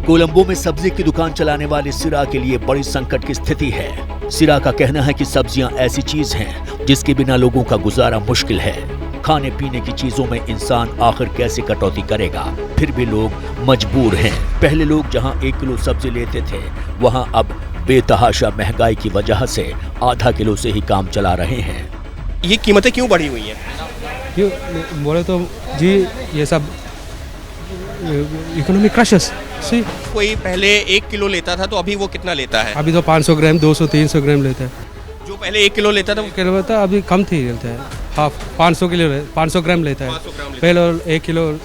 कोलंबो में सब्जी की दुकान चलाने वाले सिरा के लिए बड़ी संकट की स्थिति है। सिरा का कहना है कि सब्जियां ऐसी चीज हैं जिसके बिना लोगों का गुजारा मुश्किल है। खाने पीने की चीजों में इंसान आखिर कैसे कटौती करेगा, फिर भी लोग मजबूर हैं। पहले लोग जहां 1 किलो सब्जी लेते थे, वहां अब बेतहाशा महंगाई की वजह से आधा किलो से ही काम चला रहे हैं। ये कीमतें क्यों बढ़ी हुई हैं? क्यों बोले तो जी, ये सब इकोनॉमिक क्रशेस। कोई पहले 1 किलो लेता था तो अभी वो कितना लेता है? अभी तो 500 ग्राम 200-300 ग्राम लेता है। जो पहले 1 किलो लेता था वो किलो लेता है, अभी कम थी लेता है, हाफ 500 ग्राम लेता है। 500 ग्राम लेता पहले 1 किलो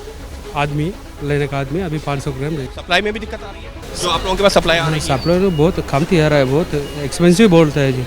आदमी लेने का आदमी अभी 500 ग्राम लेता है। सप्लाई में भी दिक्कत आ रही है? जो आप लोगों के पास सप्लाई आ रही है? सप्लाई तो बहुत कम थी आ रहा है, बहुत एक्सपेंसिव बोलता है जी।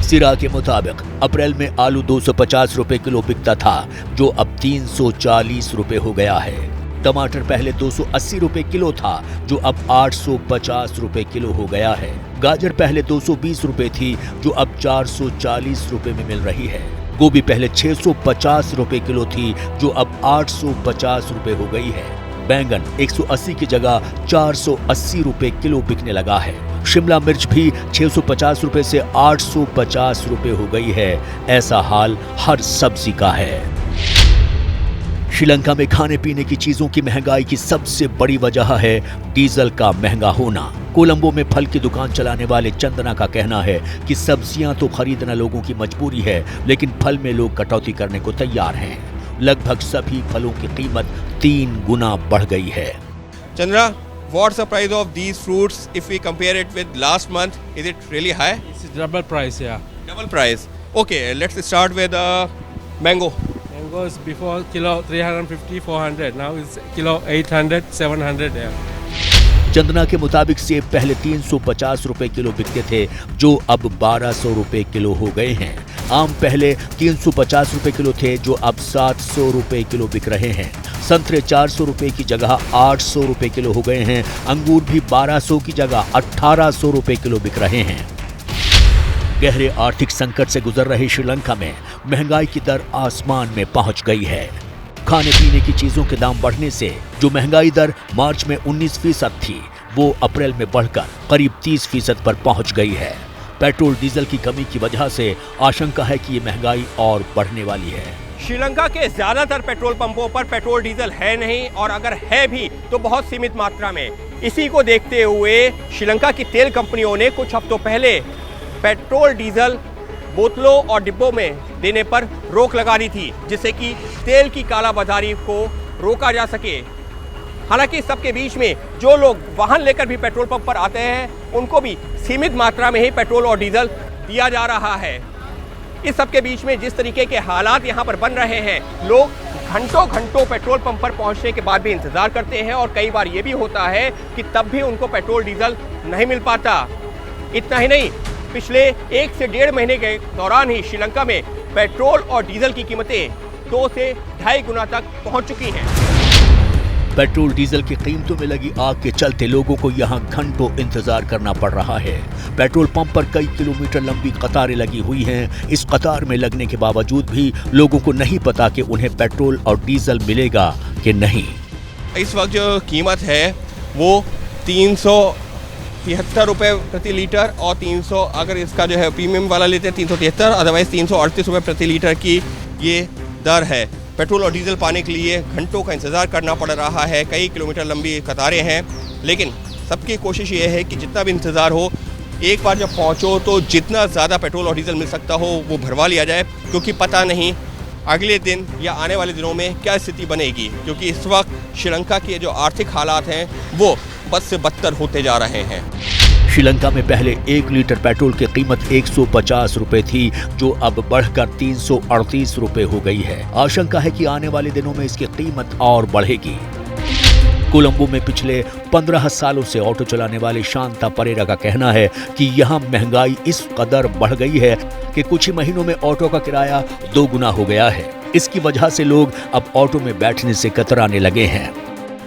सिरा के मुताबिक अप्रैल में आलू 250 रुपए किलो बिकता था, जो अब 340 रुपए हो गया है। टमाटर पहले 280 रुपए किलो था, जो अब 850 रुपए किलो हो गया है। गाजर पहले 220 रुपए थी, जो अब 440 रुपए में मिल रही है। गोभी पहले 650 रुपए किलो थी, जो अब 850 रुपए हो गई है। बैंगन 180 की जगह 480 रुपए किलो बिकने लगा है। शिमला मिर्च भी 650 रुपए से 850 रुपए हो गई है। ऐसा हाल हर सब्जी का है। श्रीलंका में खाने पीने की चीजों की महंगाई की सबसे बड़ी वजह है डीजल का महंगा होना। कोलंबो में फल की दुकान चलाने वाले चंदना का कहना है कि सब्जियां तो खरीदना लोगों की मजबूरी है, लेकिन फल में लोग कटौती करने को तैयार हैं। लगभग सभी फलों की कीमत 3 गुना बढ़ गई है। Chandra, what's the price of these fruits if we compare it with last month? Is it really high? It's double price, yeah. Double price. Okay, let's start with mango. Mango is before kilo 350-400, now it's kilo 800-700. Yeah. Chandana के मुताबिक सेब पहले 350 रुपए kilo बिकते थे, जो अब 1200 रुपए किलो हो गए हैं। आम पहले 350 रुपए किलो थे, जो अब 700 रुपए किलो बिक रहे हैं। संतरे 400 रुपए की जगह 800 रुपए किलो हो गए हैं। अंगूर भी 1200 की जगह 1800 रुपए किलो बिक रहे हैं। गहरे आर्थिक संकट से गुजर रही श्रीलंका में महंगाई की दर आसमान में पहुंच गई है। खाने पीने की चीजों के दाम बढ़ने से जो महंगाई दर मार्च में 19% थी, वो अप्रैल में बढ़कर करीब 30% पर पहुंच गई है। पेट्रोल डीजल की कमी की वजह से आशंका है कि ये महंगाई और बढ़ने वाली है। श्रीलंका के ज्यादातर पेट्रोल पंपों पर पेट्रोल डीजल है नहीं, और अगर है भी तो बहुत सीमित मात्रा में। इसी को देखते हुए श्रीलंका की तेल कंपनियों ने कुछ हफ्तों पहले पेट्रोल डीजल बोतलों और डिब्बों में देने पर रोक लगा दी थी, जिससे कि तेल की कालाबाजारी को रोका जा सके। हालांकि सबके बीच में जो लोग वाहन लेकर भी पेट्रोल पंप पर आते हैं, उनको भी सीमित मात्रा में ही पेट्रोल और डीजल दिया जा रहा है। इस सबके बीच में जिस तरीके के हालात यहाँ पर बन रहे हैं, लोग घंटों घंटों पेट्रोल पंप पर पहुँचने के बाद भी इंतजार करते हैं, और कई बार ये भी होता है कि तब भी उनको पेट्रोल डीजल नहीं मिल पाता। इतना ही नहीं, पिछले 1 से 1.5 महीने के दौरान ही श्रीलंका में पेट्रोल और डीजल की कीमतें 2 से 2.5 गुना तक पहुंच चुकी हैं। पेट्रोल डीजल की कीमतों में लगी आग के चलते लोगों को यहां घंटों इंतजार करना पड़ रहा है। पेट्रोल पंप पर कई किलोमीटर लंबी कतारें लगी हुई हैं। इस कतार में लगने के बावजूद भी लोगों को नहीं पता कि उन्हें पेट्रोल और डीजल मिलेगा कि नहीं। इस वक्त जो कीमत है वो 373 रुपये प्रति लीटर, और 300 अगर इसका जो है प्रीमियम वाला लेते हैं 373, अदरवाइज 338 रुपये प्रति लीटर की ये दर है। पेट्रोल और डीजल पाने के लिए घंटों का इंतज़ार करना पड़ रहा है। कई किलोमीटर लंबी कतारें हैं, लेकिन सबकी कोशिश ये है कि जितना भी इंतज़ार हो, एक बार जब पहुँचो तो जितना ज़्यादा पेट्रोल और डीजल मिल सकता हो वो भरवा लिया जाए, क्योंकि पता नहीं अगले दिन या आने वाले दिनों में क्या स्थिति बनेगी। क्योंकि इस वक्त श्रीलंका के जो आर्थिक हालात हैं वो बद से बदतर होते जा रहे हैं। श्रीलंका में पहले 1 लीटर पेट्रोल की कीमत 150 रुपए थी, जो अब बढ़कर 338 रुपए हो गई है। आशंका है कि आने वाले दिनों में इसकी कीमत और बढ़ेगी। कोलंबो में पिछले 15 सालों से ऑटो चलाने वाले शांता परेरा का कहना है कि यहाँ महंगाई इस कदर बढ़ गई है कि कुछ ही महीनों में ऑटो का किराया 2 गुना हो गया है। इसकी वजह से लोग अब ऑटो में बैठने से कतराने लगे हैं।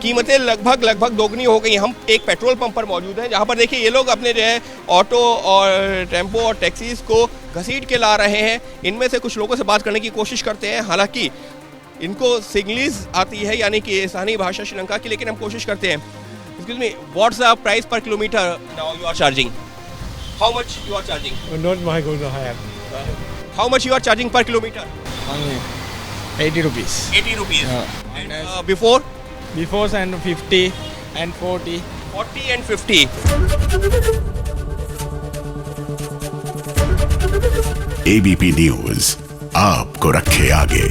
कीमतें लगभग दोगुनी हो गई। हम एक पेट्रोल पंप पर मौजूद हैं, जहां पर देखिए ये लोग अपने जो है ऑटो और टेम्पो और टैक्सीज को घसीट के ला रहे हैं। इनमें से कुछ लोगों से बात करने की कोशिश करते हैं। हालांकि इनको सिंगलीज आती है, यानी कि स्थानीय भाषा श्रीलंका की, लेकिन हम कोशिश करते हैं। Excuse me, what's the price per kilometer now you are charging? How much you are charging? Not my good to have. How much you are charging per kilometer? Only 80 rupees. 80 rupees. And And before? before and 50 and 40. 40 and 50. ABP news आपको रखे आगे।